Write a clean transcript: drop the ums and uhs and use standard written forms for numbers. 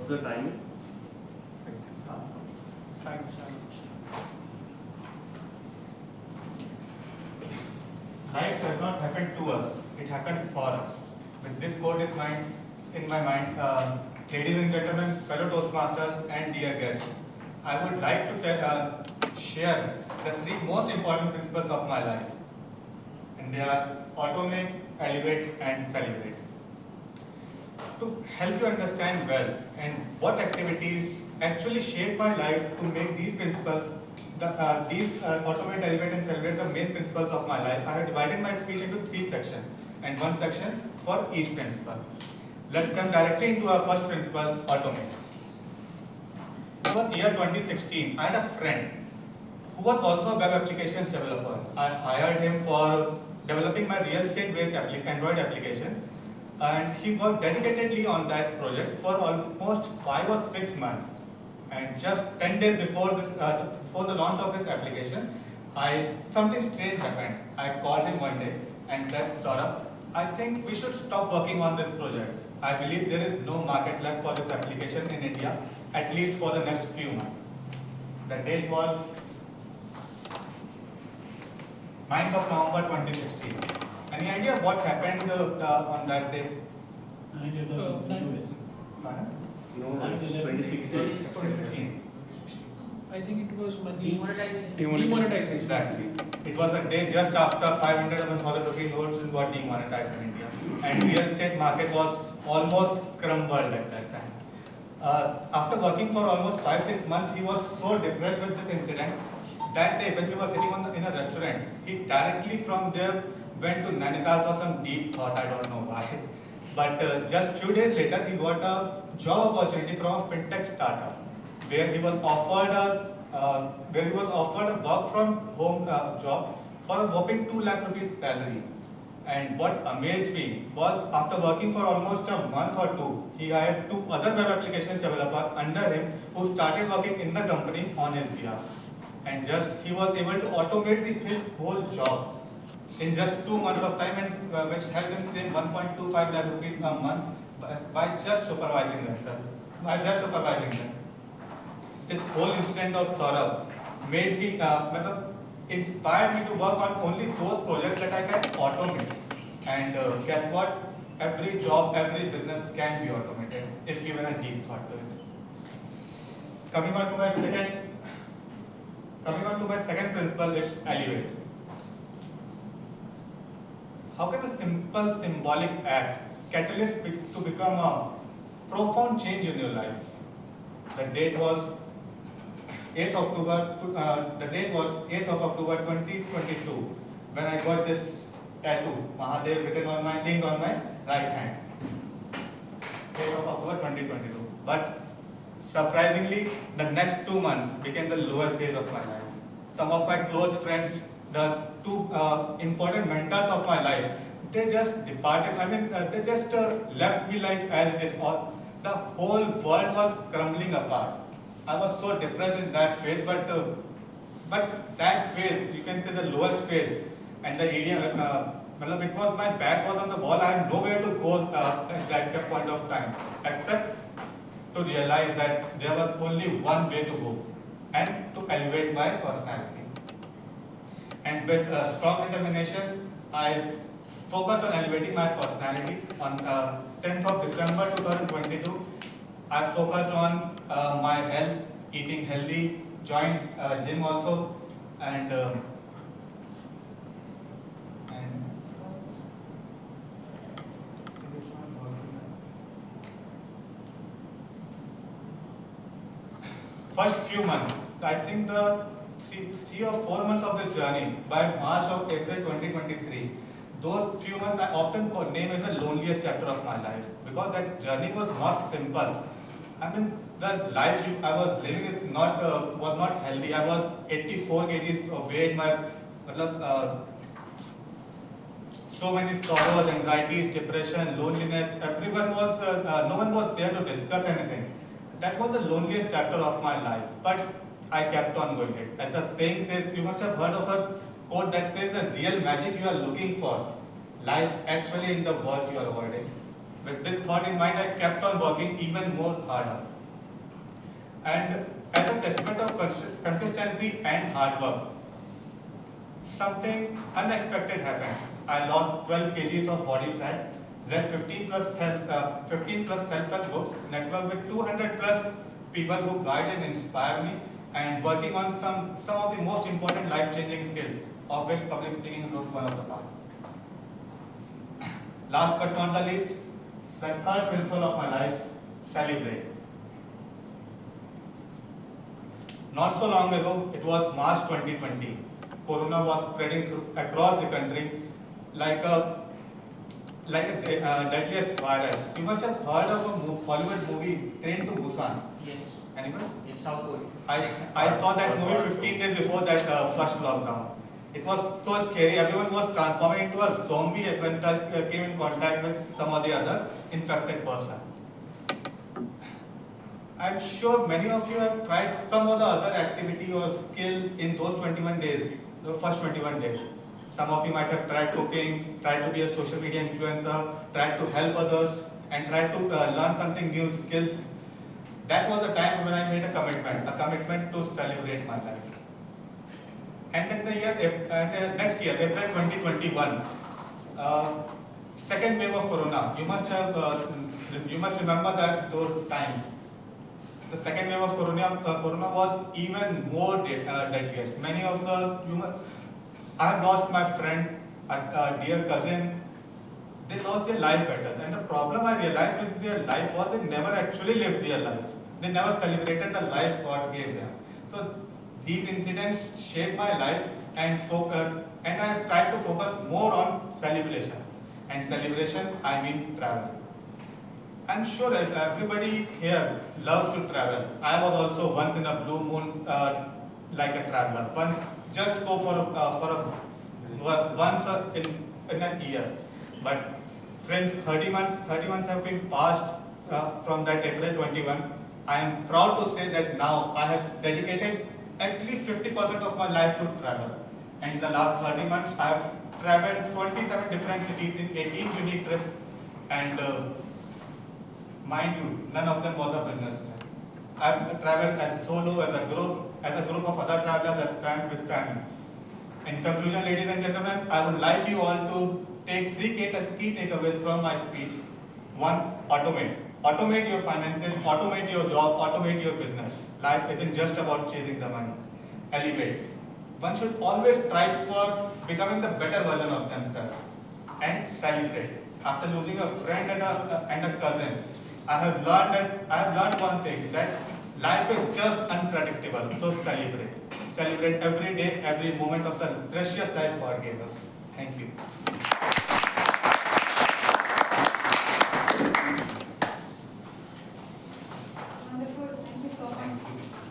What's the timing? Life does not happen to us, it happens for us. With this quote in my mind, ladies and gentlemen, fellow Toastmasters and dear guests, I would like to share the three most important principles of my life. And they are automate, elevate and celebrate. To help you understand well and what activities actually shape my life to make these principles automate, elevate and celebrate the main principles of my life, I have divided my speech into three sections and one section for each principle. Let's come directly into our first principle, automate. It was year 2016. I had a friend who was also a web applications developer. I hired him for developing my real estate based Android application, and he worked dedicatedly on that project for almost 5 or 6 months. And just 10 days before the launch of this application, something strange happened. I called him one day and said, Saurabh, I think we should stop working on this project. I believe there is no market left for this application in India, at least for the next few months. The date was 9th of November 2016. Any idea what happened on that day? No, it's 2016. 2016. I think it was money Demonetization. Exactly. It was a day just after 500 and 1000 rupees notes got demonetized in India, and real estate market was almost crumbled at that time. After working for almost 5-6 months, he was so depressed with this incident. That day, when we were sitting in a restaurant, he directly from there went to Nainital for some deep thought. I don't know why, but just few days later, he got a job opportunity from a fintech startup, where he was offered a work from home job for a whopping 2 lakh rupees salary. And what amazed me was, after working for almost a month or two, he hired 2 other web applications developers under him who started working in the company on his behalf. And he was able to automate his whole job in just 2 months of time, and which helped him save 1.25 lakh rupees a month by just supervising them. This whole incident of Saurabh made me, inspired me to work on only those projects that I can automate. And guess what? Every job, every business can be automated if given a deep thought to it. Coming on to my second principle, it's elevate. How can a simple symbolic act catalyst to become a profound change in your life? The date was 8th of October 2022 when I got this tattoo, Mahadev, written on my right hand. 8th of October 2022. But surprisingly, the next 2 months became the lowest days of my life. Some of my close friends, the 2 important mentors of my life, they just departed. They just left me like as it is. The whole world was crumbling apart. I was so depressed in that phase, but that phase, you can say the lowest phase, and the area, it was, my back was on the wall. I had nowhere to go at that point of time, except to realize that there was only one way to go, and to elevate my personality. And with strong determination, I focused on elevating my personality. On 10th of December 2022, I focused on my health, eating healthy, joined gym also, and first few months, I think the 3 or 4 months of the journey, by March or April 2023, those few months I often name as the loneliest chapter of my life, because that journey was not simple. The life I was living was not healthy. I was 84 kgs of weight. So many sorrows, anxieties, depression, loneliness. No one was there to discuss anything. That was the loneliest chapter of my life. But I kept on going. As the saying says, you must have heard of a quote that says the real magic you are looking for lies actually in the work you are avoiding. With this thought in mind, I kept on working even more harder. And as a testament of consistency and hard work, something unexpected happened. I lost 12 kgs of body fat, read 15 plus self-help books, networked with 200 plus people who guide and inspire me, and working on some of the most important life-changing skills, of which public speaking is one of the part. Last but not the least, the third principle of my life: celebrate. Not so long ago, it was March 2020. Corona was spreading across the country like a deadliest virus. You must have heard of a Hollywood movie, Train to Busan. Yes, Anyone? it's South Korea. I saw that movie 15 days before that first lockdown. It was so scary. Everyone was transforming into a zombie when came in contact with some or the other infected person. I'm sure many of you have tried some or the other activity or skill in those 21 days, the first 21 days. Some of you might have tried cooking, tried to be a social media influencer, tried to help others, and tried to learn something new skills. That was the time when I made a commitment to celebrate my life. And in the next year, April 2021, second wave of Corona. You must remember that those times. The second wave of Corona was even more deadliest. Many of I have lost my friend, a dear cousin. They lost their life better. And the problem I realized with their life was they never actually lived their life. They never celebrated the life God gave them. So these incidents shaped my life, and I tried to focus more on celebration. And celebration, I mean travel. I'm sure everybody here loves to travel. I was also once in a blue moon like a traveler. Once just go once in a year. But friends, 30 months have been passed from that April 21. I am proud to say that now I have dedicated at least 50% of my life to travel. And in the last 30 months, I have traveled 27 different cities in 18 unique trips, and mind you, none of them was a business trip. I have traveled as solo, as a group of other travelers, as with family. In conclusion, ladies and gentlemen, I would like you all to take three key takeaways from my speech. One, automate. Automate your finances, automate your job, automate your business. Life isn't just about chasing the money. Elevate. One should always strive for becoming the better version of themselves. And celebrate. After losing a friend and a cousin, I have learned one thing, that life is just unpredictable. So celebrate. Celebrate every day, every moment of the precious life God gave us. Thank you. Wonderful. Thank you so much.